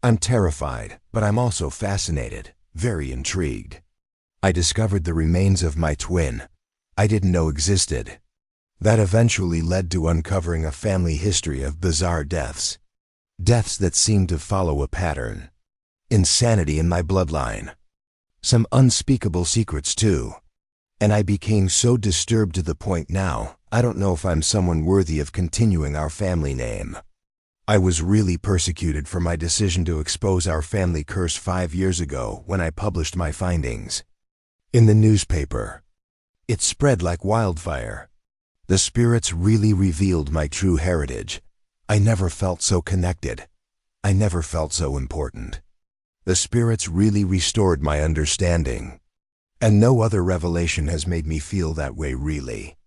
I'm terrified, but I'm also fascinated, very intrigued. I discovered the remains of my twin I didn't know existed. That eventually led to uncovering a family history of bizarre deaths. Deaths that seemed to follow a pattern. Insanity in my bloodline. Some unspeakable secrets too. And I became so disturbed to the point now, I don't know if I'm someone worthy of continuing our family name. I was really persecuted for my decision to expose our family curse 5 years ago when I published my findings in the newspaper. It spread like wildfire. The spirits really revealed my true heritage. I never felt so connected. I never felt so important. The spirits really restored my understanding. And no other revelation has made me feel that way really.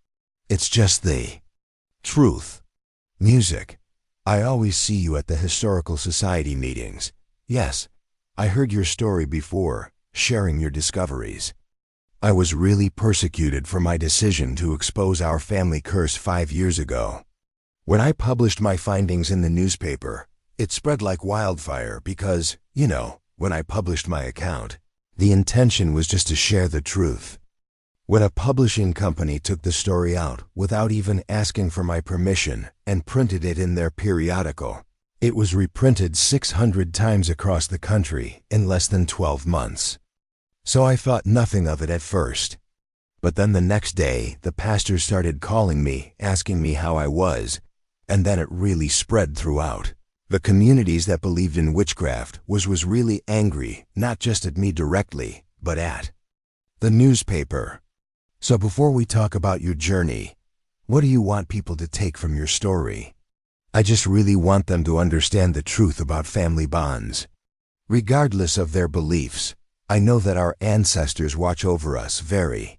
It's just the truth. Music. I always see you at the Historical Society meetings. Yes, I heard your story before, sharing your discoveries. I was really persecuted for my decision to expose our family curse 5 years ago. When I published my findings in the newspaper, it spread like wildfire because, when I published my account, the intention was just to share the truth. When a publishing company took the story out without even asking for my permission and printed it in their periodical, it was reprinted 600 times across the country in less than 12 months. So I thought nothing of it at first. But then the next day, the pastors started calling me, asking me how I was, and then it really spread throughout. The communities that believed in witchcraft was really angry, not just at me directly, but at the newspaper. So before we talk about your journey, what do you want people to take from your story? I just really want them to understand the truth about family bonds. Regardless of their beliefs, I know that our ancestors watch over us very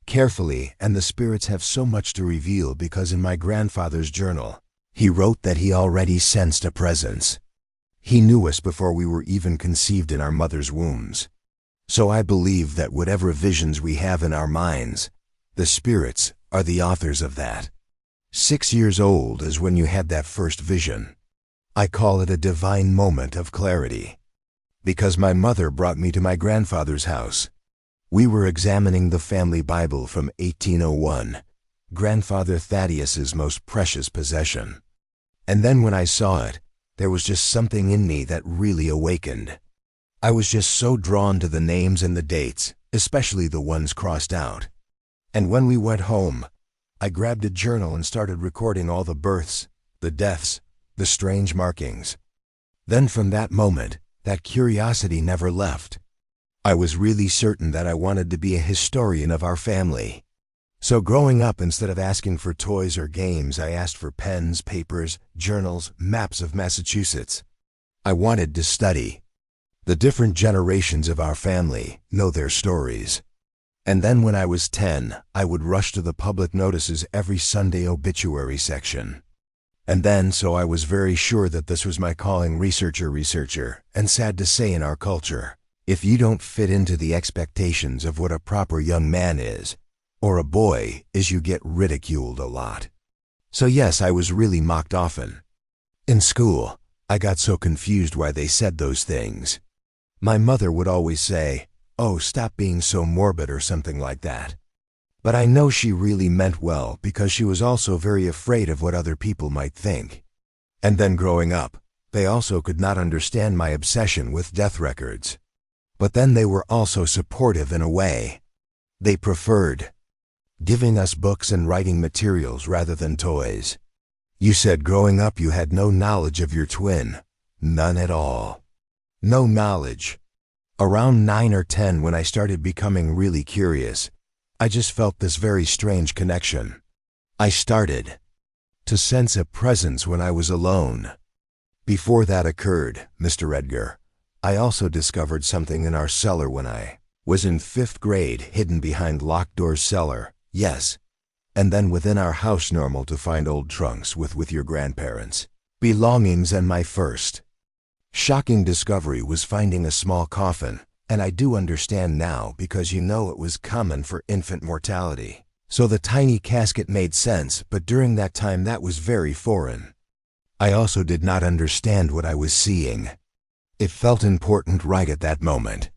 carefully, and the spirits have so much to reveal because in my grandfather's journal, he wrote that he already sensed a presence. He knew us before we were even conceived in our mother's wombs. So I believe that whatever visions we have in our minds, the spirits are the authors of that. 6 years old is when you had that first vision. I call it a divine moment of clarity. Because my mother brought me to my grandfather's house. We were examining the family Bible from 1801, Grandfather Thaddeus's most precious possession. And then when I saw it, there was just something in me that really awakened. I was just so drawn to the names and the dates, especially the ones crossed out. And when we went home, I grabbed a journal and started recording all the births, the deaths, the strange markings. Then from that moment, that curiosity never left. I was really certain that I wanted to be a historian of our family. So growing up, instead of asking for toys or games, I asked for pens, papers, journals, maps of Massachusetts. I wanted to study. The different generations of our family know their stories. And then when I was 10, I would rush to the public notices every Sunday obituary section. And then, so I was very sure that this was my calling, researcher, and sad to say in our culture, if you don't fit into the expectations of what a proper young man is, or a boy is, you get ridiculed a lot. So yes, I was really mocked often. In school, I got so confused why they said those things. My mother would always say, "Oh, stop being so morbid," or something like that. But I know she really meant well because she was also very afraid of what other people might think. And then growing up, they also could not understand my obsession with death records. But then they were also supportive in a way. They preferred giving us books and writing materials rather than toys. You said growing up you had no knowledge of your twin. None at all. No knowledge. Around 9 or 10, when I started becoming really curious, I just felt this very strange connection. I started to sense a presence when I was alone. Before that occurred, Mr. Edgar, I also discovered something in our cellar when I was in 5th grade, hidden behind locked doors cellar, yes. And then within our house, normal to find old trunks with your grandparents' belongings, and my first shocking discovery was finding a small coffin, and I do understand now because it was common for infant mortality. So the tiny casket made sense, but during that time that was very foreign. I also did not understand what I was seeing. It felt important right at that moment.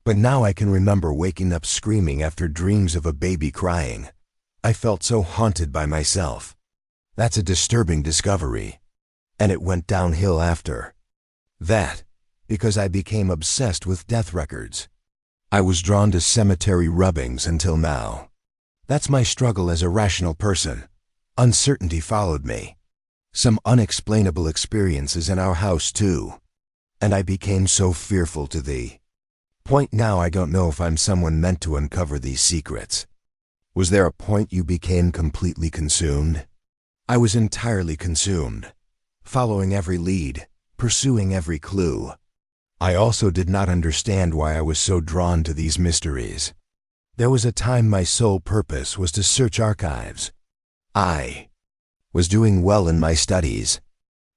But now I can remember waking up screaming after dreams of a baby crying. I felt so haunted by myself. That's a disturbing discovery. And it went downhill after that, because I became obsessed with death records. I was drawn to cemetery rubbings until now. That's my struggle as a rational person. Uncertainty followed me. Some unexplainable experiences in our house too. And I became so fearful to the point now I don't know if I'm someone meant to uncover these secrets. Was there a point you became completely consumed? I was entirely consumed, following every lead, pursuing every clue. I also did not understand why I was so drawn to these mysteries. There was a time my sole purpose was to search archives. I was doing well in my studies.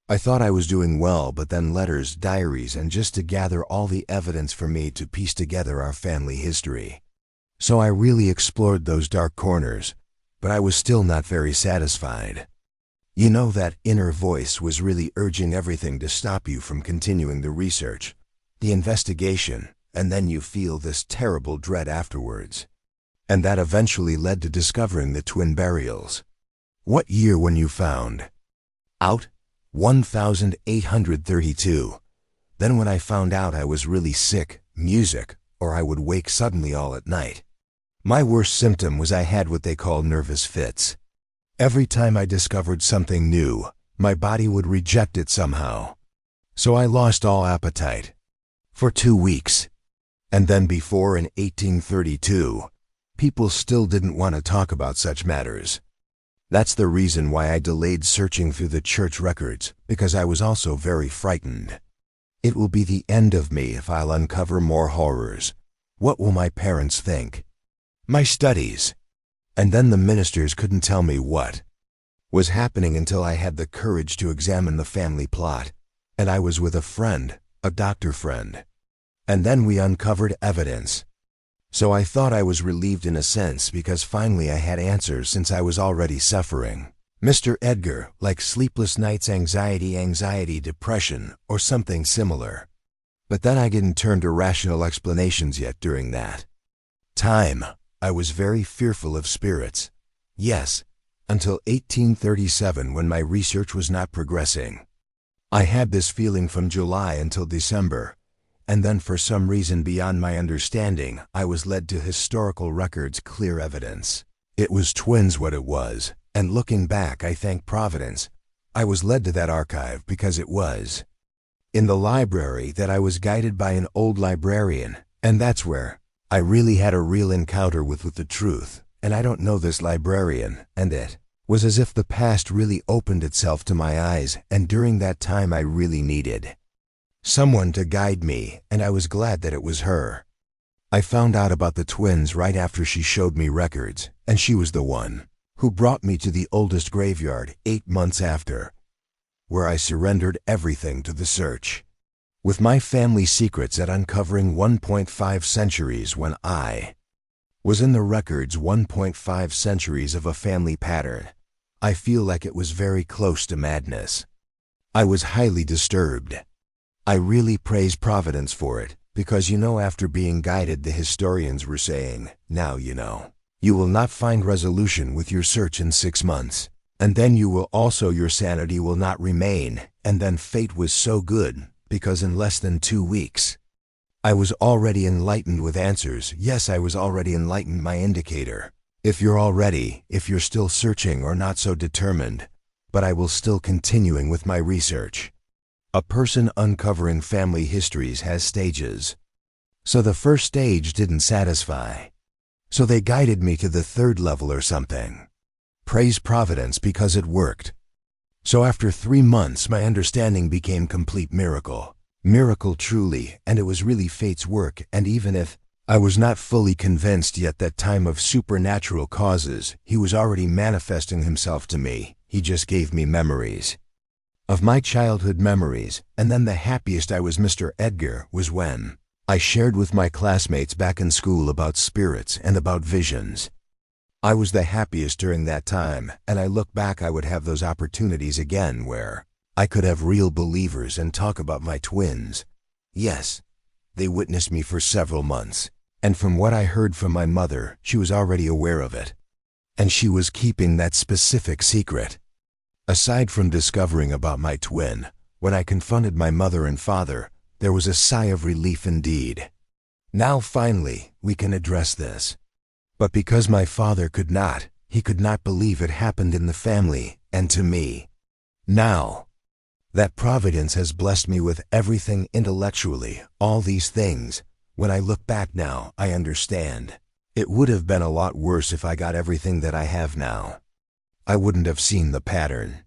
I thought I was doing well, but then letters, diaries, and just to gather all the evidence for me to piece together our family history. So I really explored those dark corners, but I was still not very satisfied. You know, that inner voice was really urging everything to stop you from continuing the research, the investigation, and then you feel this terrible dread afterwards. And that eventually led to discovering the twin burials. What year when you found out? 1832. Then when I found out I was really sick, music, or I would wake suddenly all at night. My worst symptom was I had what they call nervous fits. Every time I discovered something new, my body would reject it somehow. So I lost all appetite. For 2 weeks. And then before in 1832, people still didn't want to talk about such matters. That's the reason why I delayed searching through the church records, because I was also very frightened. It will be the end of me if I'll uncover more horrors. What will my parents think? My studies. And then the ministers couldn't tell me what was happening until I had the courage to examine the family plot. And I was with a friend, a doctor friend. And then we uncovered evidence. So I thought I was relieved in a sense because finally I had answers since I was already suffering. Mr. Edgar, like sleepless nights, anxiety, depression, or something similar. But then I didn't turn to rational explanations yet during that time. I was very fearful of spirits. Yes, until 1837 when my research was not progressing. I had this feeling from July until December. And then for some reason beyond my understanding, I was led to historical records, clear evidence. It was twins what it was, and looking back I thank Providence. I was led to that archive because it was in the library that I was guided by an old librarian, and that's where I really had a real encounter with the truth. And I don't know this librarian, and it was as if the past really opened itself to my eyes, and during that time I really needed someone to guide me, and I was glad that it was her. I found out about the twins right after she showed me records, and she was the one who brought me to the oldest graveyard 8 months after, where I surrendered everything to the search. With my family secrets at uncovering 1.5 centuries when I was in the records 1.5 centuries of a family pattern, I feel like it was very close to madness. I was highly disturbed. I really praise Providence for it, because after being guided the historians were saying, now you will not find resolution with your search in 6 months, and then your sanity will not remain, and then fate was so good, because in less than 2 weeks, I was already enlightened with answers. Yes, I was already enlightened, my indicator. If you're still searching or not so determined, but I will still continuing with my research. A person uncovering family histories has stages. So the first stage didn't satisfy. So they guided me to the 3rd level or something. Praise Providence because it worked. So after 3 months my understanding became complete miracle. Miracle truly, and it was really fate's work, and even if I was not fully convinced yet that time of supernatural causes, he was already manifesting himself to me. He just gave me memories of my childhood memories, and then the happiest I was, Mr. Edgar, was when I shared with my classmates back in school about spirits and about visions. I was the happiest during that time, and I look back I would have those opportunities again where I could have real believers and talk about my twins. Yes, they witnessed me for several months, and from what I heard from my mother, she was already aware of it. And she was keeping that specific secret. Aside from discovering about my twin, when I confronted my mother and father, there was a sigh of relief indeed. Now finally, we can address this. But because my father could not, he could not believe it happened in the family and to me. Now that Providence has blessed me with everything intellectually, all these things, when I look back now, I understand. It would have been a lot worse if I got everything that I have now. I wouldn't have seen the pattern.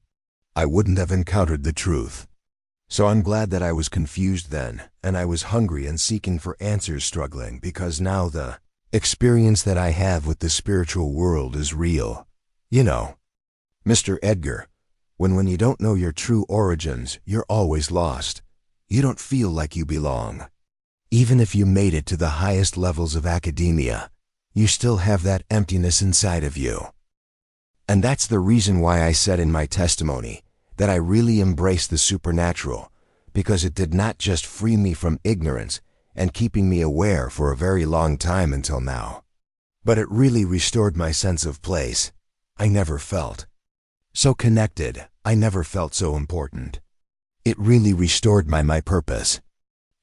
I wouldn't have encountered the truth. So I'm glad that I was confused then, and I was hungry and seeking for answers, struggling, because now the experience that I have with the spiritual world is real. You know, Mr. Edgar, when you don't know your true origins, you're always lost. You don't feel like you belong. Even if you made it to the highest levels of academia, you still have that emptiness inside of you. And that's the reason why I said in my testimony that I really embraced the supernatural, because it did not just free me from ignorance and keeping me aware for a very long time until now, but it really restored my sense of place. I never felt so connected. I never felt so important. It really restored my purpose.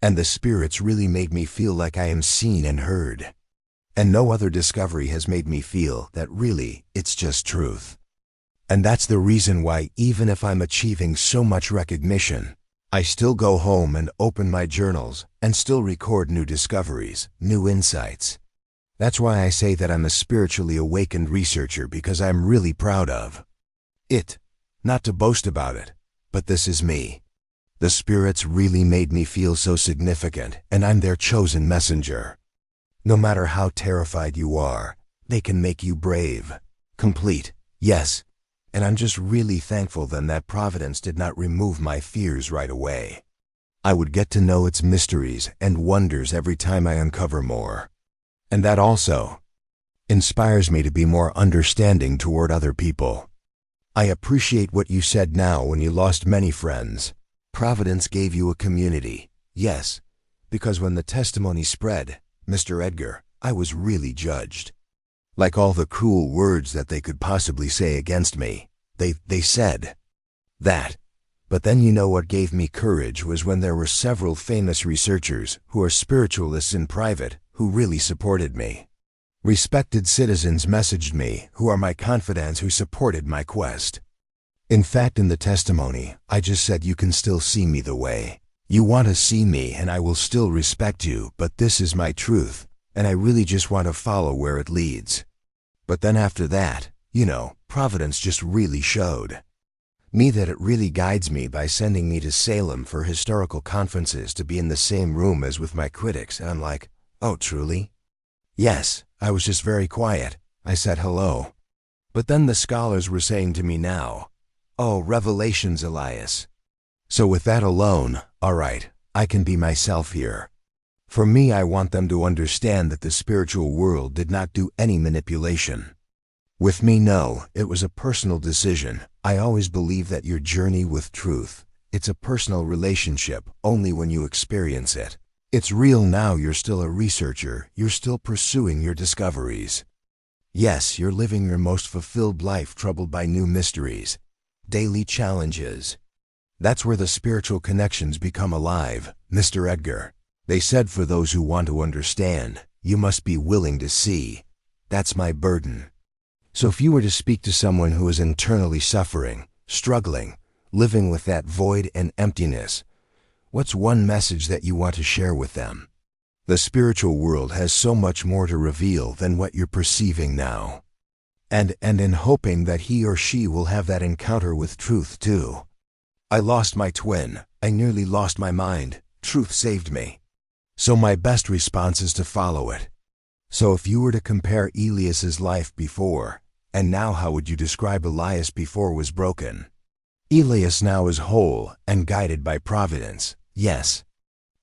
And the spirits really made me feel like I am seen and heard. And no other discovery has made me feel that really it's just truth. And that's the reason why, even if I'm achieving so much recognition, I still go home and open my journals and still record new discoveries, new insights. That's why I say that I'm a spiritually awakened researcher, because I'm really proud of it. Not to boast about it, but this is me. The spirits really made me feel so significant, and I'm their chosen messenger. No matter how terrified you are, they can make you brave, complete, yes. And I'm just really thankful then that Providence did not remove my fears right away. I would get to know its mysteries and wonders every time I uncover more. And that also inspires me to be more understanding toward other people. I appreciate what you said now when you lost many friends. Providence gave you a community, yes, because when the testimony spread, Mr. Edgar, I was really judged. Like all the cruel words that they could possibly say against me, they said that. But then you know what gave me courage was when there were several famous researchers who are spiritualists in private who really supported me. Respected citizens messaged me who are my confidants who supported my quest. In fact, in the testimony, I just said you can still see me the way you want to see me, and I will still respect you, but this is my truth, and I really just want to follow where it leads. But then after that, you know, Providence just really showed me that it really guides me by sending me to Salem for historical conferences to be in the same room as with my critics, and I'm like, oh, truly? Yes, I was just very quiet. I said hello. But then the scholars were saying to me now, oh, revelations, Elias. So with that alone, all right, I can be myself here. For me, I want them to understand that the spiritual world did not do any manipulation. With me, no, it was a personal decision. I always believe that your journey with truth, it's a personal relationship only when you experience it. It's real now. You're still a researcher. You're still pursuing your discoveries. Yes, you're living your most fulfilled life, troubled by new mysteries, daily challenges. That's where the spiritual connections become alive, Mr. Edgar. They said for those who want to understand, you must be willing to see. That's my burden. So if you were to speak to someone who is internally suffering, struggling, living with that void and emptiness, what's one message that you want to share with them? The spiritual world has so much more to reveal than what you're perceiving now. And in hoping that he or she will have that encounter with truth too. I lost my twin. I nearly lost my mind. Truth saved me. So my best response is to follow it. So if you were to compare Elias's life before and now, how would you describe Elias before was broken? Elias now is whole and guided by Providence. Yes.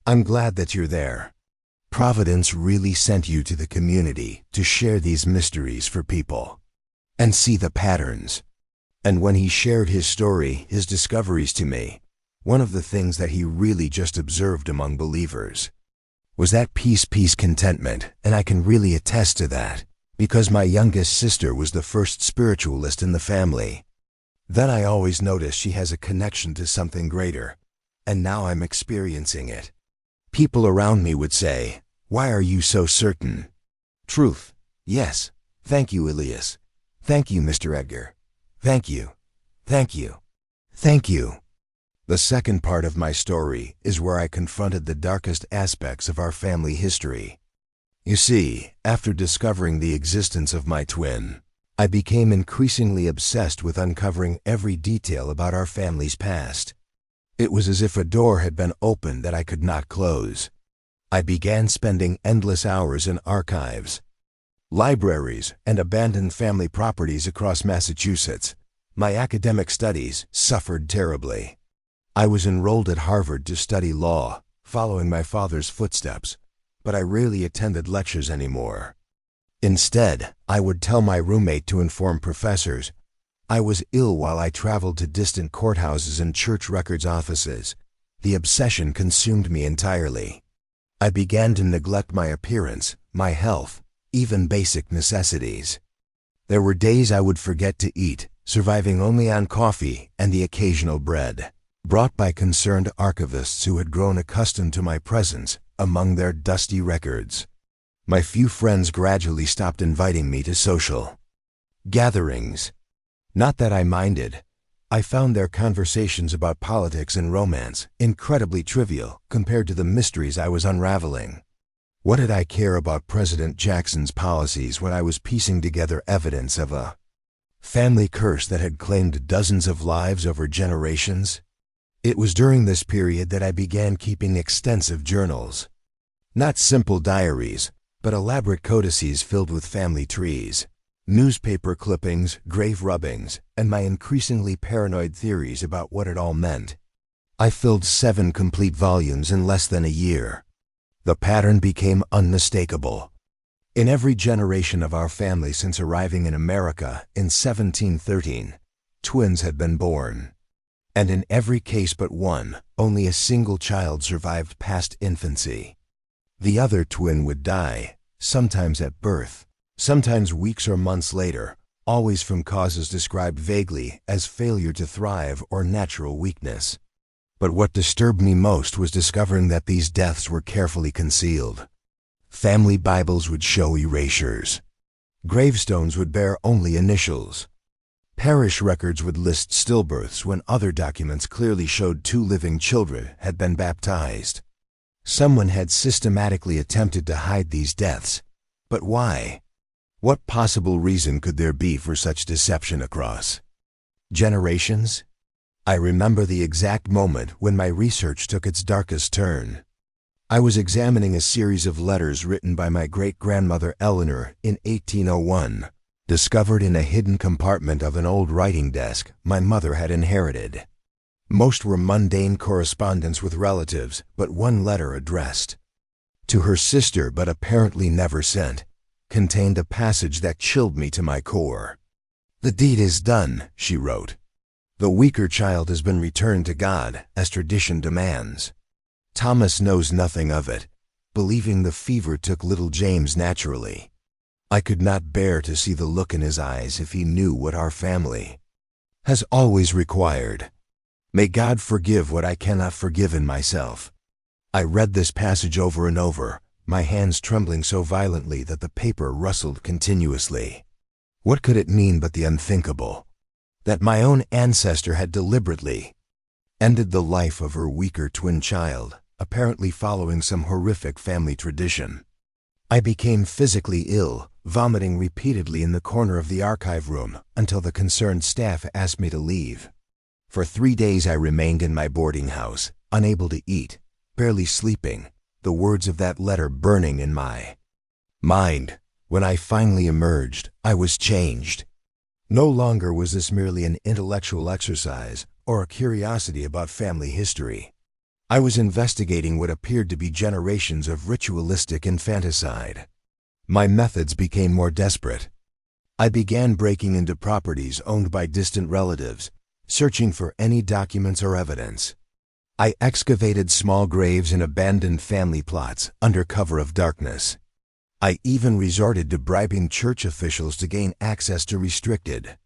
I'm glad that you're there. Providence really sent you to the community to share these mysteries for people and see the patterns. And when he shared his story, his discoveries to me, One of the things that he really just observed among believers was that peace, contentment, and I can really attest to that, because my youngest sister was the first spiritualist in the family. Then I always notice she has a connection to something greater, and now I'm experiencing it. People around me would say, "Why are you so certain?" Truth: yes. Thank you, Elias. Thank you, Mr. Edgar. Thank you. Thank you. Thank you. The second part of my story is where I confronted the darkest aspects of our family history. You see, after discovering the existence of my twin, I became increasingly obsessed with uncovering every detail about our family's past. It was as if a door had been opened that I could not close. I began spending endless hours in archives, libraries, and abandoned family properties across Massachusetts. My academic studies suffered terribly. I was enrolled at Harvard to study law, following my father's footsteps, but I rarely attended lectures anymore. Instead, I would tell my roommate to inform professors I was ill while I traveled to distant courthouses and church records offices. The obsession consumed me entirely. I began to neglect my appearance, my health, even basic necessities. There were days I would forget to eat, surviving only on coffee and the occasional bread brought by concerned archivists who had grown accustomed to my presence among their dusty records. My few friends gradually stopped inviting me to social gatherings. Not that I minded. I found their conversations about politics and romance incredibly trivial compared to the mysteries I was unraveling. What did I care about President Jackson's policies when I was piecing together evidence of a family curse that had claimed dozens of lives over generations? It was during this period that I began keeping extensive journals. Not simple diaries, but elaborate codices filled with family trees, newspaper clippings, grave rubbings, and my increasingly paranoid theories about what it all meant. I filled 7 complete volumes in less than a year. The pattern became unmistakable. In every generation of our family since arriving in America in 1713, twins had been born. And in every case but one, only a single child survived past infancy. The other twin would die, sometimes at birth, sometimes weeks or months later, always from causes described vaguely as failure to thrive or natural weakness. But what disturbed me most was discovering that these deaths were carefully concealed. Family Bibles would show erasures. Gravestones would bear only initials. Parish records would list stillbirths when other documents clearly showed 2 living children had been baptized. Someone had systematically attempted to hide these deaths. But why? What possible reason could there be for such deception across generations? I remember the exact moment when my research took its darkest turn. I was examining a series of letters written by my great-grandmother Eleanor in 1801. Discovered in a hidden compartment of an old writing desk my mother had inherited. Most were mundane correspondence with relatives, but one letter addressed to her sister but apparently never sent contained a passage that chilled me to my core. "The deed is done," she wrote. "The weaker child has been returned to God, as tradition demands. Thomas knows nothing of it, believing the fever took little James naturally. I could not bear to see the look in his eyes if he knew what our family has always required. May God forgive what I cannot forgive in myself." I read this passage over and over, my hands trembling so violently that the paper rustled continuously. What could it mean but the unthinkable? That my own ancestor had deliberately ended the life of her weaker twin child, apparently following some horrific family tradition. I became physically ill, vomiting repeatedly in the corner of the archive room until the concerned staff asked me to leave. For 3 days I remained in my boarding house, unable to eat, barely sleeping, the words of that letter burning in my mind. When I finally emerged, I was changed. No longer was this merely an intellectual exercise or a curiosity about family history. I was investigating what appeared to be generations of ritualistic infanticide. My methods became more desperate. I began breaking into properties owned by distant relatives, searching for any documents or evidence. I excavated small graves in abandoned family plots under cover of darkness. I even resorted to bribing church officials to gain access to restricted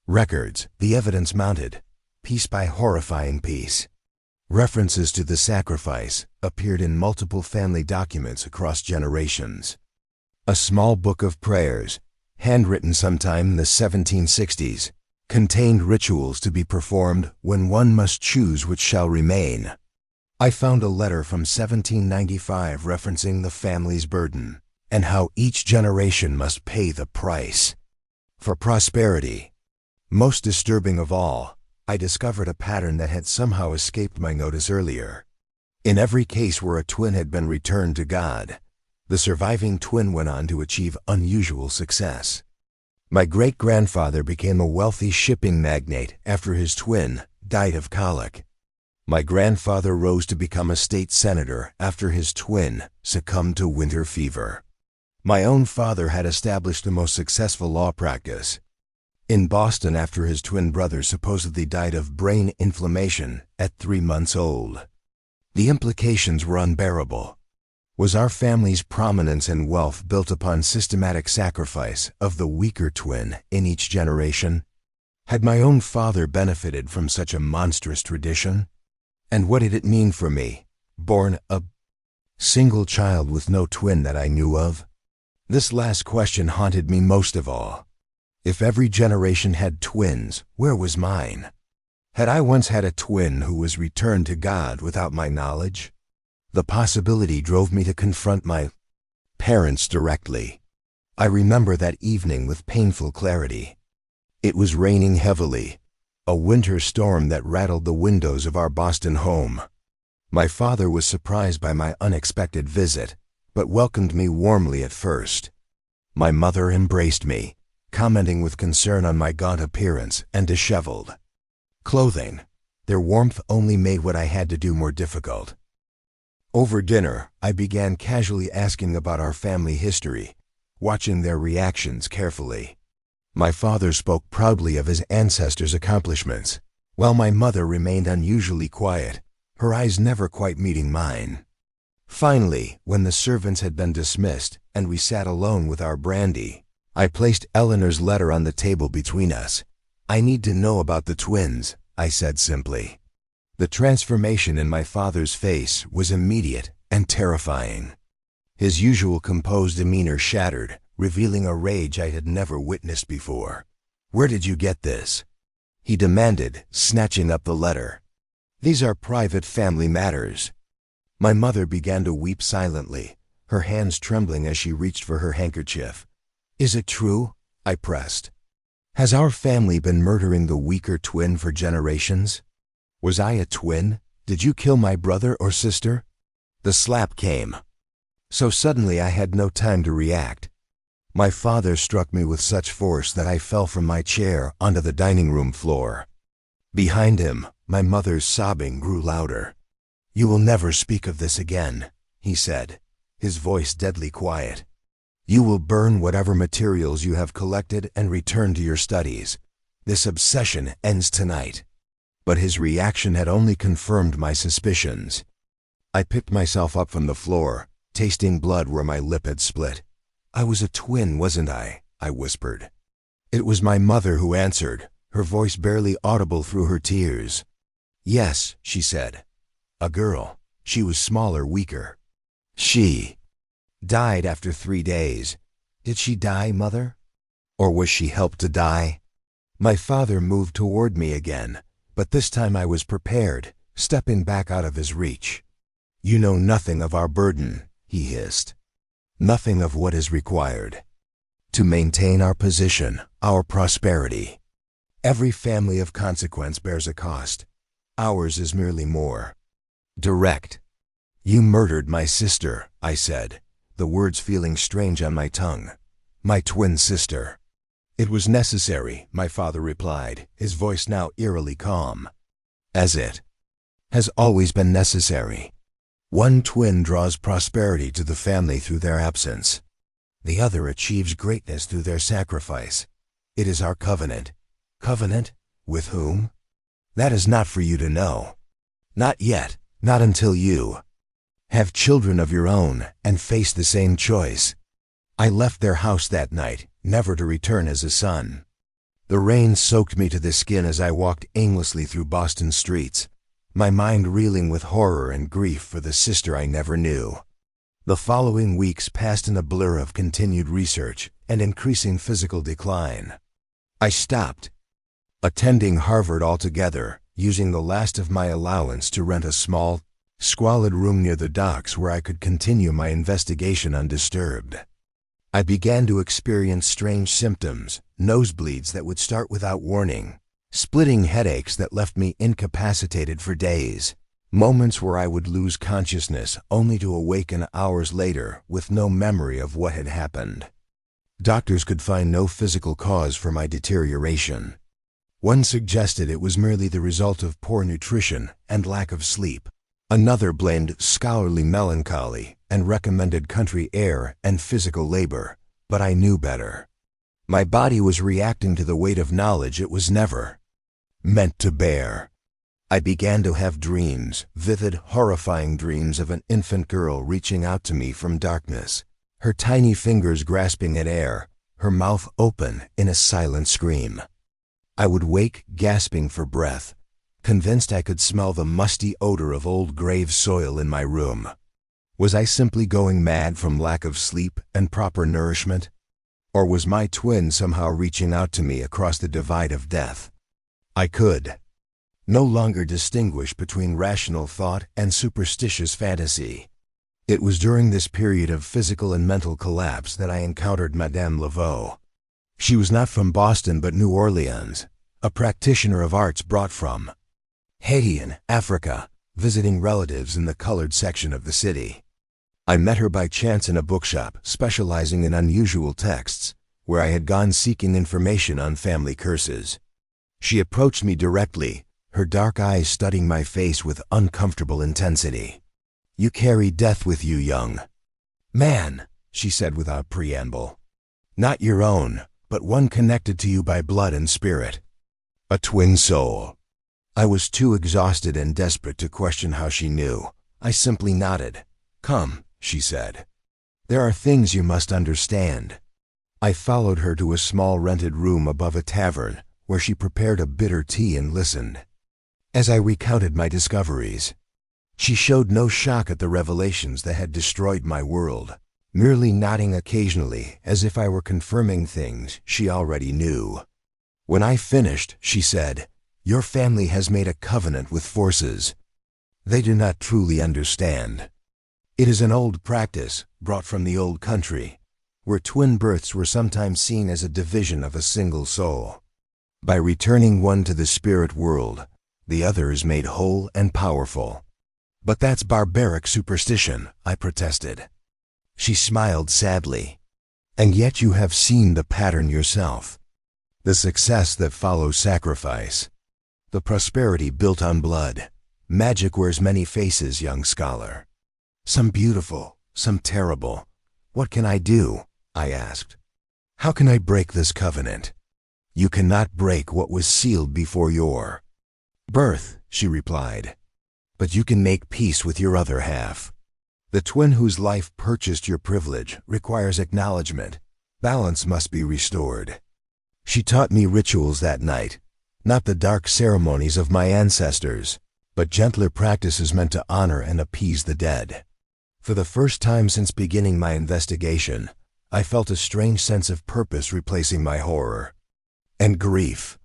records. The evidence mounted, piece by horrifying piece. References to the sacrifice appeared in multiple family documents across generations. A small book of prayers, handwritten sometime in the 1760s, contained rituals to be performed when one must choose which shall remain. I found a letter from 1795 referencing the family's burden and how each generation must pay the price for prosperity. Most disturbing of all, I discovered a pattern that had somehow escaped my notice earlier. In every case where a twin had been returned to God, the surviving twin went on to achieve unusual success. My great-grandfather became a wealthy shipping magnate after his twin died of colic. My grandfather rose to become a state senator after his twin succumbed to winter fever. My own father had established the most successful law practice in Boston after his twin brother supposedly died of brain inflammation at 3 months old. The implications were unbearable. Was our family's prominence and wealth built upon systematic sacrifice of the weaker twin in each generation? Had my own father benefited from such a monstrous tradition? And what did it mean for me, born a single child with no twin that I knew of? This last question haunted me most of all. If every generation had twins, where was mine? Had I once had a twin who was returned to God without my knowledge? The possibility drove me to confront my parents directly. I remember that evening with painful clarity. It was raining heavily, a winter storm that rattled the windows of our Boston home. My father was surprised by my unexpected visit, but welcomed me warmly at first. My mother embraced me, commenting with concern on my gaunt appearance and disheveled clothing. Their warmth only made what I had to do more difficult. Over dinner, I began casually asking about our family history, watching their reactions carefully. My father spoke proudly of his ancestors' accomplishments, while my mother remained unusually quiet, her eyes never quite meeting mine. Finally, when the servants had been dismissed and we sat alone with our brandy, I placed Eleanor's letter on the table between us. "I need to know about the twins," I said simply. The transformation in my father's face was immediate and terrifying. His usual composed demeanor shattered, revealing a rage I had never witnessed before. "Where did you get this?" he demanded, snatching up the letter. "These are private family matters." My mother began to weep silently, her hands trembling as she reached for her handkerchief. "Is it true?" I pressed. "Has our family been murdering the weaker twin for generations? Was I a twin? Did you kill my brother or sister?" The slap came. So suddenly I had no time to react. My father struck me with such force that I fell from my chair onto the dining room floor. Behind him, my mother's sobbing grew louder. "You will never speak of this again," he said, his voice deadly quiet. "You will burn whatever materials you have collected and return to your studies. This obsession ends tonight." But his reaction had only confirmed my suspicions. I picked myself up from the floor, tasting blood where my lip had split. "I was a twin, wasn't I?" I whispered. It was my mother who answered, her voice barely audible through her tears. "Yes," she said. "A girl. She was smaller, weaker. She died after 3 days. Did she die, Mother? Or was she helped to die?" My father moved toward me again, but this time I was prepared, stepping back out of his reach. "You know nothing of our burden," he hissed. "Nothing of what is required to maintain our position, our prosperity. Every family of consequence bears a cost. Ours is merely more direct." "You murdered my sister," I said, the words feeling strange on my tongue. "My twin sister." "It was necessary," my father replied, his voice now eerily calm. "As it has always been necessary. One twin draws prosperity to the family through their absence. The other achieves greatness through their sacrifice. It is our covenant." "Covenant? With whom?" "That is not for you to know. Not yet, not until you have children of your own and face the same choice. I left their house that night, never to return as a son. The rain soaked me to the skin as I walked aimlessly through Boston streets, my mind reeling with horror and grief for the sister I never knew. The following weeks passed in a blur of continued research and increasing physical decline. I stopped attending Harvard altogether, using the last of my allowance to rent a small, squalid room near the docks where I could continue my investigation undisturbed. I began to experience strange symptoms, nosebleeds that would start without warning, splitting headaches that left me incapacitated for days, moments where I would lose consciousness only to awaken hours later with no memory of what had happened. Doctors could find no physical cause for my deterioration. One suggested it was merely the result of poor nutrition and lack of sleep. Another blamed scholarly melancholy and recommended country air and physical labor, but I knew better. My body was reacting to the weight of knowledge it was never meant to bear. I began to have dreams, vivid, horrifying dreams of an infant girl reaching out to me from darkness, her tiny fingers grasping at air, her mouth open in a silent scream. I would wake gasping for breath, convinced I could smell the musty odor of old grave soil in my room. Was I simply going mad from lack of sleep and proper nourishment? Or was my twin somehow reaching out to me across the divide of death? I could no longer distinguish between rational thought and superstitious fantasy. It was during this period of physical and mental collapse that I encountered Madame Laveau. She was not from Boston but New Orleans, a practitioner of arts brought from Haiti in Africa, visiting relatives in the colored section of the city. I met her by chance in a bookshop specializing in unusual texts, where I had gone seeking information on family curses. She approached me directly, her dark eyes studying my face with uncomfortable intensity. "You carry death with you, young man," she said without preamble. "Not your own, but one connected to you by blood and spirit. A twin soul." I was too exhausted and desperate to question how she knew. I simply nodded. "Come," she said. "There are things you must understand." I followed her to a small rented room above a tavern, where she prepared a bitter tea and listened. As I recounted my discoveries, she showed no shock at the revelations that had destroyed my world, merely nodding occasionally as if I were confirming things she already knew. When I finished, she said, "Your family has made a covenant with forces they do not truly understand. It is an old practice, brought from the old country, where twin births were sometimes seen as a division of a single soul. By returning one to the spirit world, the other is made whole and powerful." "But that's barbaric superstition," I protested. She smiled sadly. "And yet you have seen the pattern yourself. The success that follows sacrifice. The prosperity built on blood. Magic wears many faces, young scholar. Some beautiful, some terrible. What can I do?" I asked. "How can I break this covenant?" "You cannot break what was sealed before your birth," she replied. "But you can make peace with your other half. The twin whose life purchased your privilege requires acknowledgement. Balance must be restored." She taught me rituals that night, not the dark ceremonies of my ancestors, but gentler practices meant to honor and appease the dead. For the first time since beginning my investigation, I felt a strange sense of purpose replacing my horror and grief.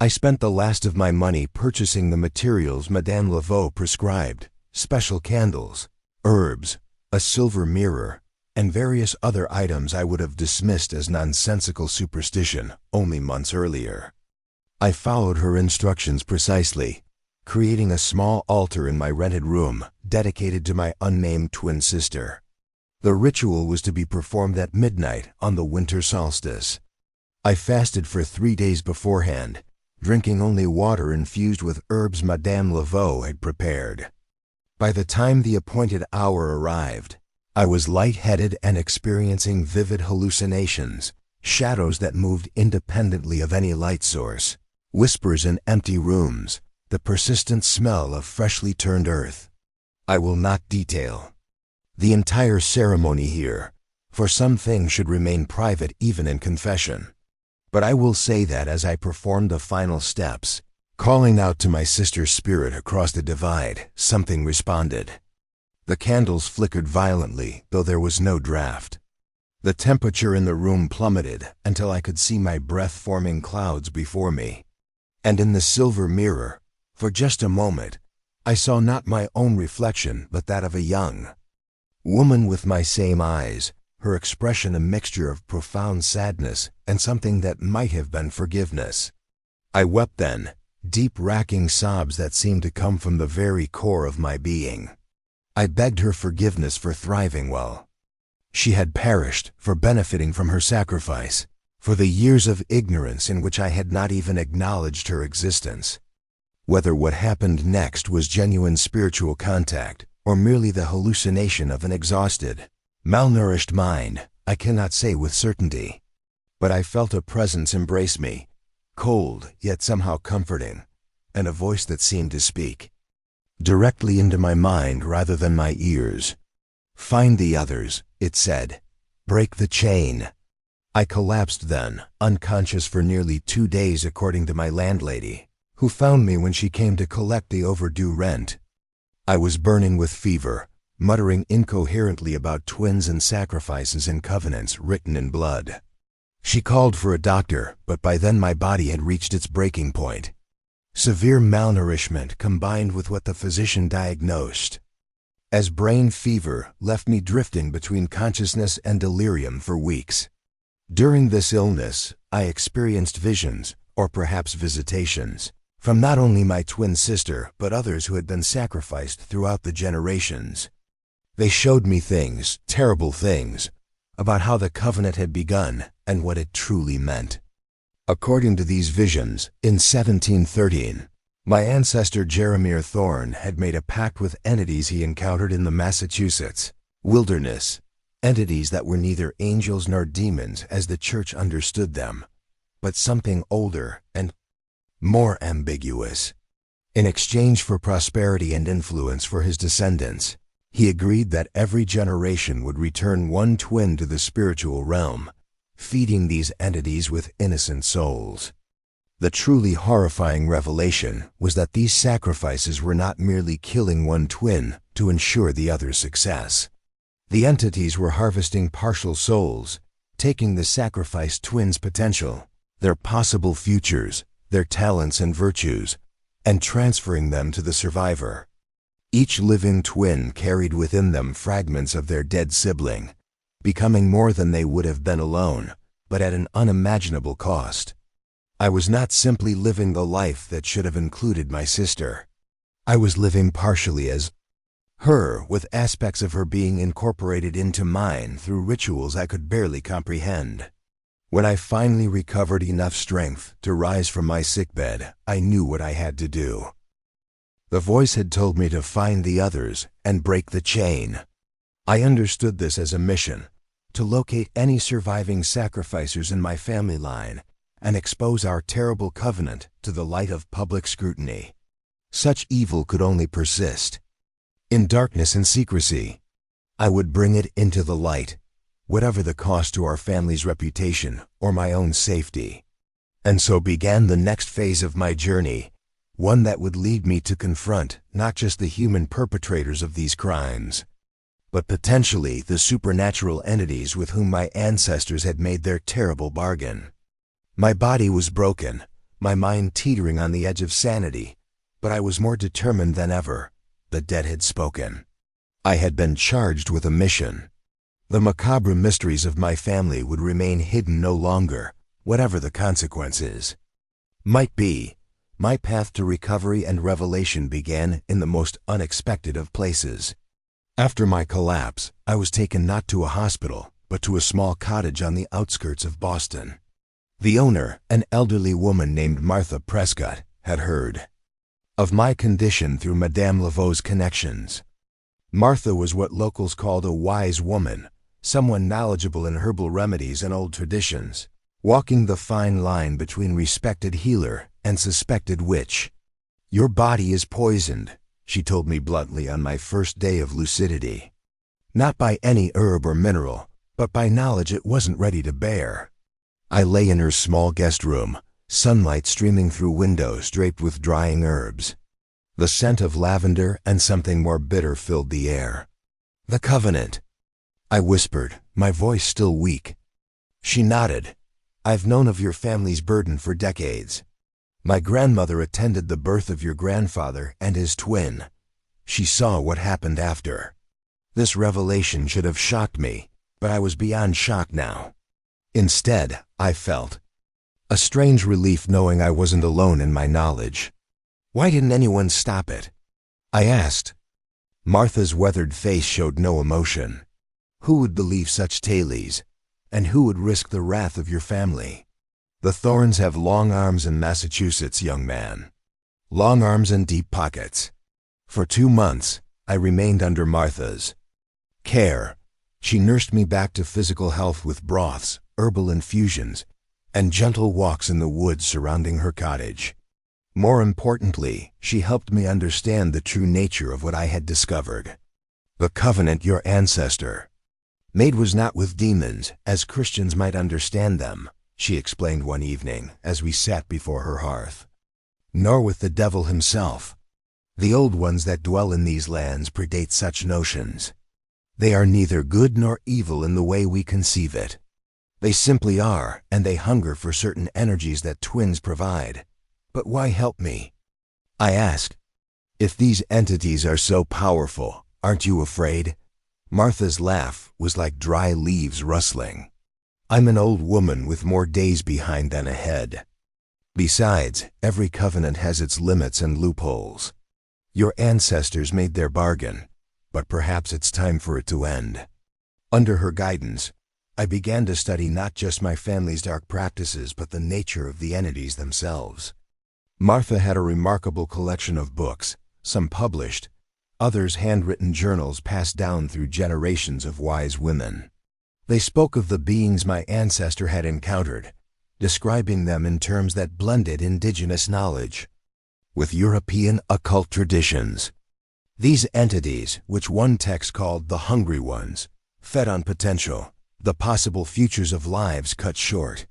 I spent the last of my money purchasing the materials Madame Laveau prescribed: special candles, herbs, a silver mirror, and various other items I would have dismissed as nonsensical superstition only months earlier. I followed her instructions precisely, creating a small altar in my rented room dedicated to my unnamed twin sister. The ritual was to be performed at midnight on the winter solstice. I fasted for 3 days beforehand, drinking only water infused with herbs Madame Laveau had prepared. By the time the appointed hour arrived, I was lightheaded and experiencing vivid hallucinations, shadows that moved independently of any light source, whispers in empty rooms, the persistent smell of freshly turned earth. I will not detail the entire ceremony here, for some things should remain private even in confession. But I will say that as I performed the final steps, calling out to my sister's spirit across the divide, something responded. The candles flickered violently, though there was no draft. The temperature in the room plummeted until I could see my breath-forming clouds before me. And in the silver mirror, for just a moment, I saw not my own reflection but that of a young woman with my same eyes, her expression a mixture of profound sadness and something that might have been forgiveness. I wept then, deep racking sobs that seemed to come from the very core of my being. I begged her forgiveness for thriving while she had perished, for benefiting from her sacrifice, for the years of ignorance in which I had not even acknowledged her existence. Whether what happened next was genuine spiritual contact or merely the hallucination of an exhausted, malnourished mind, I cannot say with certainty. But I felt a presence embrace me, cold yet somehow comforting, and a voice that seemed to speak directly into my mind rather than my ears. "Find the others," it said. "Break the chain." I collapsed then, unconscious for nearly 2 days according to my landlady, who found me when she came to collect the overdue rent. I was burning with fever, muttering incoherently about twins and sacrifices and covenants written in blood. She called for a doctor, but by then my body had reached its breaking point. Severe malnourishment combined with what the physician diagnosed as brain fever left me drifting between consciousness and delirium for weeks. During this illness, I experienced visions, or perhaps visitations, from not only my twin sister but others who had been sacrificed throughout the generations. They showed me things, terrible things, about how the covenant had begun and what it truly meant. According to these visions, in 1713, my ancestor Jeremiah Thorne had made a pact with entities he encountered in the Massachusetts wilderness, entities that were neither angels nor demons as the church understood them, but something older and more ambiguous. In exchange for prosperity and influence for his descendants, he agreed that every generation would return one twin to the spiritual realm, feeding these entities with innocent souls. The truly horrifying revelation was that these sacrifices were not merely killing one twin to ensure the other's success. The entities were harvesting partial souls, taking the sacrificed twins' potential, their possible futures, their talents and virtues, and transferring them to the survivor. Each living twin carried within them fragments of their dead sibling, becoming more than they would have been alone, but at an unimaginable cost. I was not simply living the life that should have included my sister. I was living partially as her, with aspects of her being incorporated into mine through rituals I could barely comprehend. When I finally recovered enough strength to rise from my sickbed, I knew what I had to do. The voice had told me to find the others and break the chain. I understood this as a mission, to locate any surviving sacrificers in my family line and expose our terrible covenant to the light of public scrutiny. Such evil could only persist in darkness and secrecy. I would bring it into the light, whatever the cost to our family's reputation or my own safety. And so began the next phase of my journey, one that would lead me to confront not just the human perpetrators of these crimes, but potentially the supernatural entities with whom my ancestors had made their terrible bargain. My body was broken, my mind teetering on the edge of sanity, but I was more determined than ever. The dead had spoken. I had been charged with a mission. The macabre mysteries of my family would remain hidden no longer, whatever the consequences might be. My path to recovery and revelation began in the most unexpected of places. After my collapse, I was taken not to a hospital, but to a small cottage on the outskirts of Boston. The owner, an elderly woman named Martha Prescott, had heard of my condition through Madame Laveau's connections. Martha was what locals called a wise woman, someone knowledgeable in herbal remedies and old traditions, walking the fine line between respected healer and suspected witch. Your body is poisoned, she told me bluntly on my first day of lucidity. Not by any herb or mineral, but by knowledge it wasn't ready to bear. I lay in her small guest room, sunlight streaming through windows draped with drying herbs. The scent of lavender and something more bitter filled the air. "The covenant," I whispered, my voice still weak. She nodded. "I've known of your family's burden for decades. My grandmother attended the birth of your grandfather and his twin. She saw what happened after. This revelation should have shocked me, but I was beyond shock now. Instead, I felt a strange relief knowing I wasn't alone in my knowledge. Why didn't anyone stop it? I asked. Martha's weathered face showed no emotion. Who would believe such tales? And who would risk the wrath of your family? The Thorns have long arms in Massachusetts, young man. Long arms and deep pockets. For 2 months, I remained under Martha's care. She nursed me back to physical health with broths, herbal infusions, and gentle walks in the woods surrounding her cottage. More importantly, she helped me understand the true nature of what I had discovered. The covenant your ancestor made was not with demons, as Christians might understand them, she explained one evening as we sat before her hearth. Nor with the devil himself. The old ones that dwell in these lands predate such notions. They are neither good nor evil in the way we conceive it. They simply are, and they hunger for certain energies that twins provide. But why help me? I asked. If these entities are so powerful, aren't you afraid? Martha's laugh was like dry leaves rustling. I'm an old woman with more days behind than ahead. Besides, every covenant has its limits and loopholes. Your ancestors made their bargain, but perhaps it's time for it to end. Under her guidance, I began to study not just my family's dark practices, but the nature of the entities themselves. Martha had a remarkable collection of books, some published, others handwritten journals passed down through generations of wise women. They spoke of the beings my ancestor had encountered, describing them in terms that blended indigenous knowledge with European occult traditions. These entities, which one text called the Hungry Ones, fed on potential, the possible futures of lives cut short.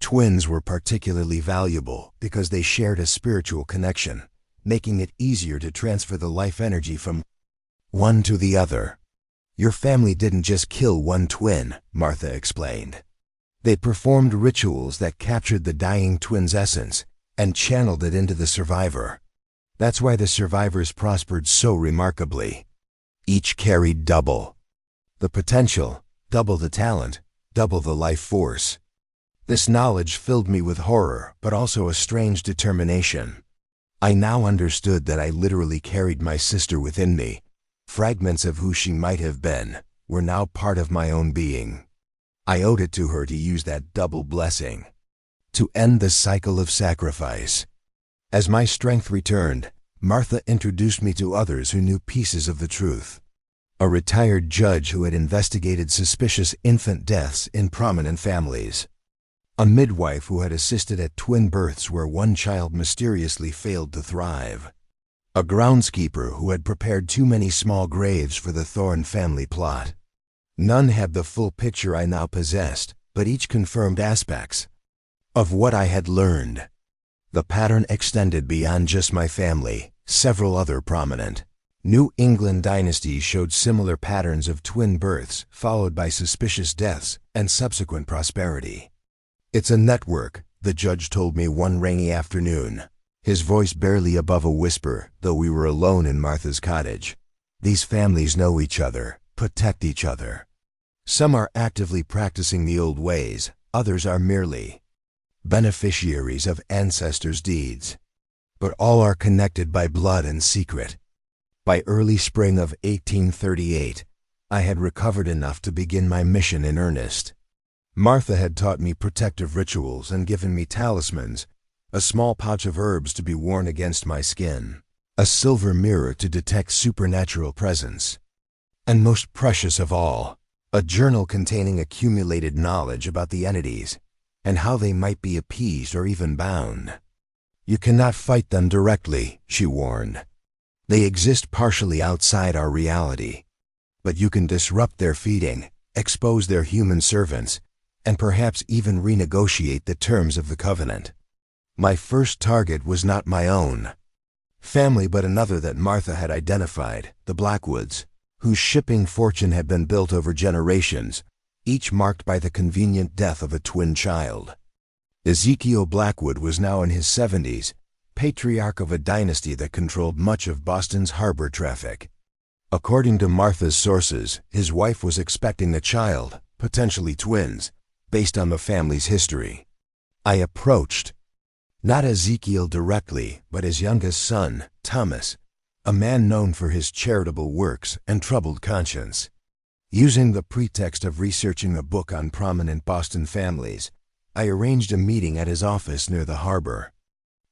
Twins were particularly valuable because they shared a spiritual connection, making it easier to transfer the life energy from one to the other. Your family didn't just kill one twin, Martha explained. They performed rituals that captured the dying twin's essence and channeled it into the survivor. That's why the survivors prospered so remarkably. Each carried double the potential, double the talent, double the life force. This knowledge filled me with horror, but also a strange determination. I now understood that I literally carried my sister within me. Fragments of who she might have been were now part of my own being. I owed it to her to use that double blessing, to end the cycle of sacrifice. As my strength returned, Martha introduced me to others who knew pieces of the truth. A retired judge who had investigated suspicious infant deaths in prominent families. A midwife who had assisted at twin births where one child mysteriously failed to thrive. A groundskeeper who had prepared too many small graves for the Thorn family plot. None had the full picture I now possessed, but each confirmed aspects of what I had learned. The pattern extended beyond just my family. Several other prominent New England dynasties showed similar patterns of twin births followed by suspicious deaths and subsequent prosperity. It's a network, the judge told me one rainy afternoon, his voice barely above a whisper, though we were alone in Martha's cottage. These families know each other, protect each other. Some are actively practicing the old ways, others are merely beneficiaries of ancestors' deeds. But all are connected by blood and secret. By early spring of 1838, I had recovered enough to begin my mission in earnest. Martha had taught me protective rituals and given me talismans, a small pouch of herbs to be worn against my skin, a silver mirror to detect supernatural presence, and most precious of all, a journal containing accumulated knowledge about the entities and how they might be appeased or even bound. You cannot fight them directly, she warned. They exist partially outside our reality. But you can disrupt their feeding, expose their human servants, and perhaps even renegotiate the terms of the covenant. My first target was not my own family, but another that Martha had identified, the Blackwoods, whose shipping fortune had been built over generations, each marked by the convenient death of a twin child. Ezekiel Blackwood was now in his 70s, patriarch of a dynasty that controlled much of Boston's harbor traffic. According to Martha's sources, his wife was expecting a child, potentially twins, based on the family's history. I approached, not Ezekiel directly, but his youngest son, Thomas, a man known for his charitable works and troubled conscience. Using the pretext of researching a book on prominent Boston families, I arranged a meeting at his office near the harbor.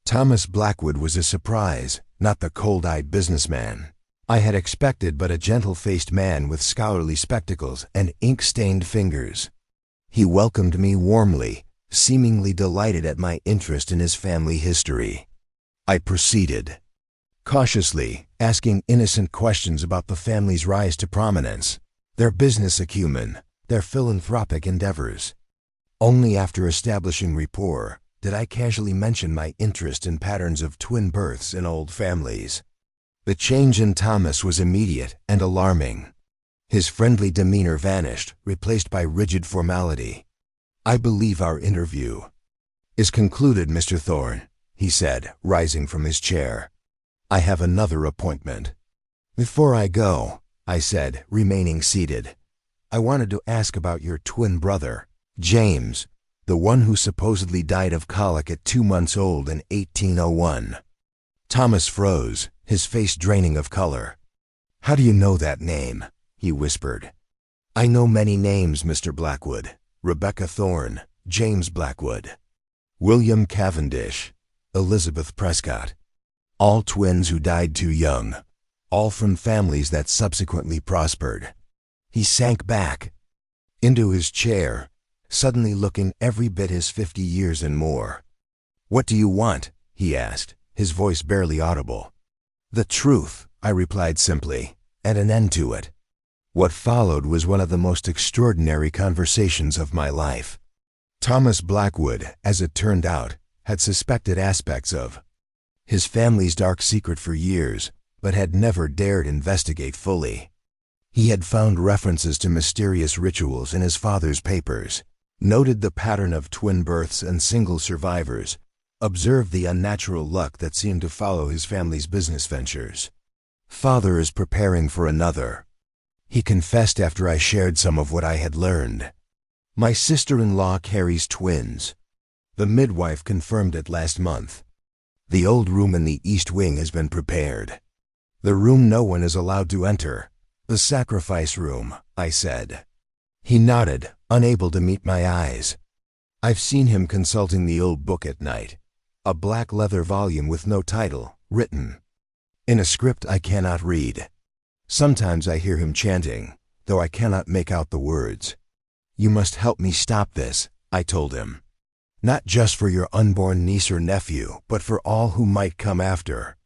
Thomas Blackwood was a surprise, not the cold-eyed businessman I had expected, but a gentle-faced man with scholarly spectacles and ink-stained fingers. He welcomed me warmly, seemingly delighted at my interest in his family history. I proceeded, cautiously, asking innocent questions about the family's rise to prominence, their business acumen, their philanthropic endeavors. Only after establishing rapport did I casually mention my interest in patterns of twin births in old families. The change in Thomas was immediate and alarming. His friendly demeanor vanished, replaced by rigid formality. "I believe our interview is concluded, Mr. Thorne," he said, rising from his chair. "I have another appointment." "Before I go," I said, remaining seated, "I wanted to ask about your twin brother, James, the one who supposedly died of colic at 2 months old in 1801. Thomas froze, his face draining of color. "How do you know that name?" he whispered. "I know many names, Mr. Blackwood. Rebecca Thorne, James Blackwood, William Cavendish, Elizabeth Prescott. All twins who died too young, all from families that subsequently prospered." He sank back into his chair, suddenly looking every bit his 50 years and more. "What do you want?" he asked, his voice barely audible. "The truth," I replied simply, "and an end to it." What followed was one of the most extraordinary conversations of my life. Thomas Blackwood, as it turned out, had suspected aspects of his family's dark secret for years, but had never dared investigate fully. He had found references to mysterious rituals in his father's papers, noted the pattern of twin births and single survivors, observed the unnatural luck that seemed to follow his family's business ventures. "Father is preparing for another," he confessed after I shared some of what I had learned. "My sister-in-law carries twins. The midwife confirmed it last month. The old room in the East Wing has been prepared. The room no one is allowed to enter. The sacrifice room," I said. He nodded, unable to meet my eyes. "I've seen him consulting the old book at night, a black leather volume with no title, written in a script I cannot read. Sometimes I hear him chanting, though I cannot make out the words. You must help me stop this," I told him. "Not just for your unborn niece or nephew, but for all who might come after."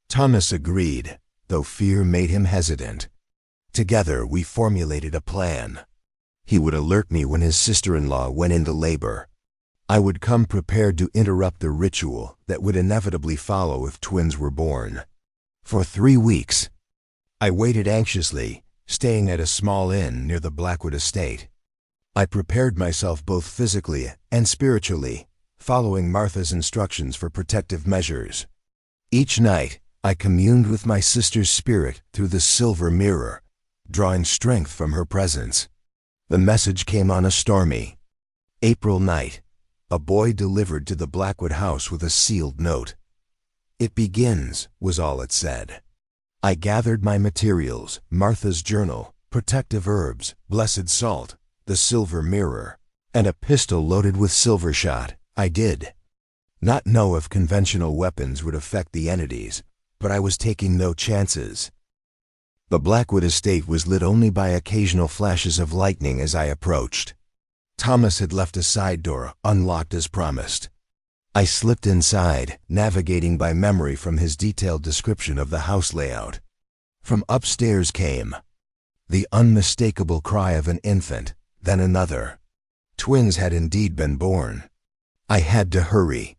Thomas agreed, though fear made him hesitant. Together we formulated a plan. He would alert me when his sister-in-law went into labor. I would come prepared to interrupt the ritual that would inevitably follow if twins were born. For 3 weeks, I waited anxiously, staying at a small inn near the Blackwood estate. I prepared myself both physically and spiritually, following Martha's instructions for protective measures. Each night, I communed with my sister's spirit through the silver mirror, drawing strength from her presence. The message came on a stormy April night. A boy delivered to the Blackwood house with a sealed note. "It begins," was all it said. I gathered my materials, Martha's journal, protective herbs, blessed salt, the silver mirror, and a pistol loaded with silver shot. I did not know if conventional weapons would affect the entities, but I was taking no chances. The Blackwood estate was lit only by occasional flashes of lightning as I approached. Thomas had left a side door unlocked as promised. I slipped inside, navigating by memory from his detailed description of the house layout. From upstairs came the unmistakable cry of an infant, then another. Twins had indeed been born. I had to hurry.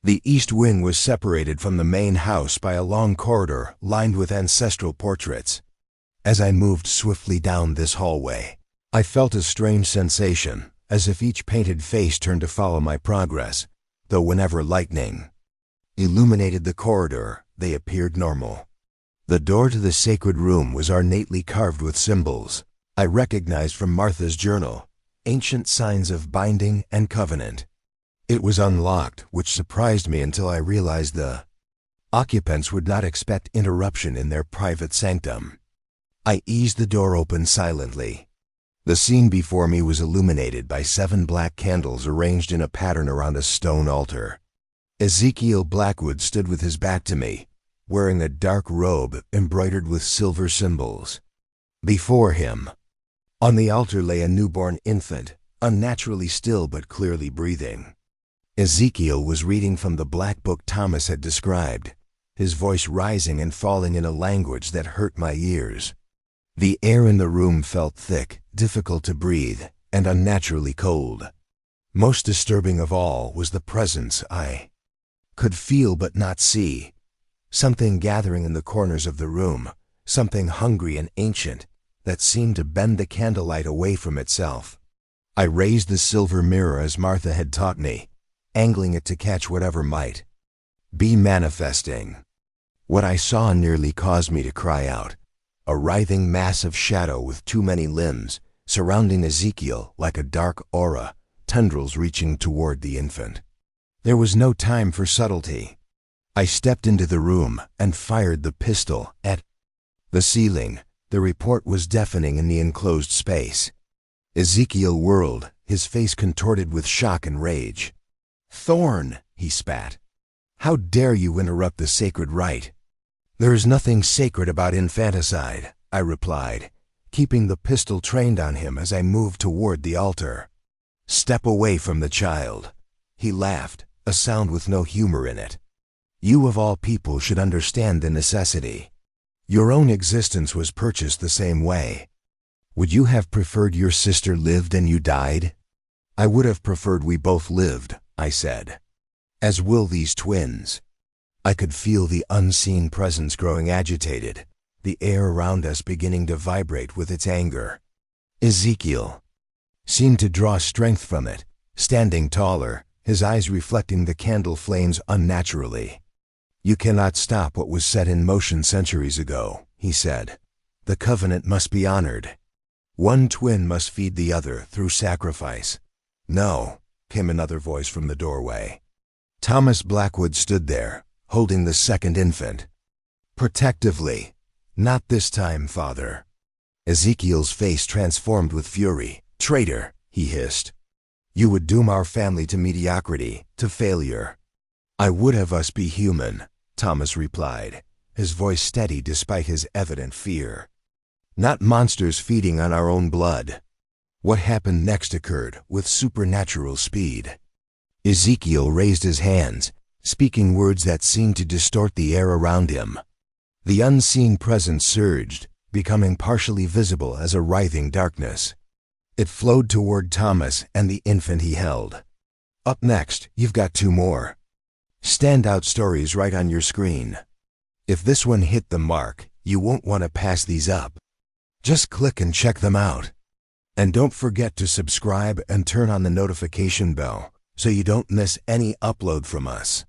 The east wing was separated from the main house by a long corridor lined with ancestral portraits. As I moved swiftly down this hallway, I felt a strange sensation, as if each painted face turned to follow my progress, though whenever lightning illuminated the corridor, they appeared normal. The door to the sacred room was ornately carved with symbols I recognized from Martha's journal, ancient signs of binding and covenant. It was unlocked, which surprised me until I realized the occupants would not expect interruption in their private sanctum. I eased the door open silently. The scene before me was illuminated by 7 black candles arranged in a pattern around a stone altar. Ezekiel Blackwood stood with his back to me, wearing a dark robe embroidered with silver symbols. Before him, on the altar, lay a newborn infant, unnaturally still but clearly breathing. Ezekiel was reading from the black book Thomas had described, his voice rising and falling in a language that hurt my ears. The air in the room felt thick, difficult to breathe, and unnaturally cold. Most disturbing of all was the presence I could feel but not see. Something gathering in the corners of the room, something hungry and ancient, that seemed to bend the candlelight away from itself. I raised the silver mirror as Martha had taught me, angling it to catch whatever might be manifesting. What I saw nearly caused me to cry out. A writhing mass of shadow with too many limbs, surrounding Ezekiel like a dark aura, tendrils reaching toward the infant. There was no time for subtlety. I stepped into the room and fired the pistol at the ceiling. The report was deafening in the enclosed space. Ezekiel whirled, his face contorted with shock and rage. "Thorn," he spat. "How dare you interrupt the sacred rite?" "There is nothing sacred about infanticide," I replied, keeping the pistol trained on him as I moved toward the altar. "Step away from the child." He laughed, a sound with no humor in it. "You of all people should understand the necessity. Your own existence was purchased the same way. Would you have preferred your sister lived and you died?" "I would have preferred we both lived," I said. "As will these twins." I could feel the unseen presence growing agitated, the air around us beginning to vibrate with its anger. Ezekiel seemed to draw strength from it, standing taller, his eyes reflecting the candle flames unnaturally. "You cannot stop what was set in motion centuries ago," he said. "The covenant must be honored. One twin must feed the other through sacrifice." "No," came another voice from the doorway. Thomas Blackwood stood there, holding the second infant. Protectively. "Not this time, Father." Ezekiel's face transformed with fury. "Traitor," he hissed. "You would doom our family to mediocrity, to failure." "I would have us be human," Thomas replied, his voice steady despite his evident fear. "Not monsters feeding on our own blood." What happened next occurred with supernatural speed. Ezekiel raised his hands, speaking words that seemed to distort the air around him. The unseen presence surged, becoming partially visible as a writhing darkness. It flowed toward Thomas and the infant he held. "Up next, you've got 2 more. Standout stories right on your screen. If this one hit the mark, you won't want to pass these up. Just click and check them out. And don't forget to subscribe and turn on the notification bell so you don't miss any upload from us."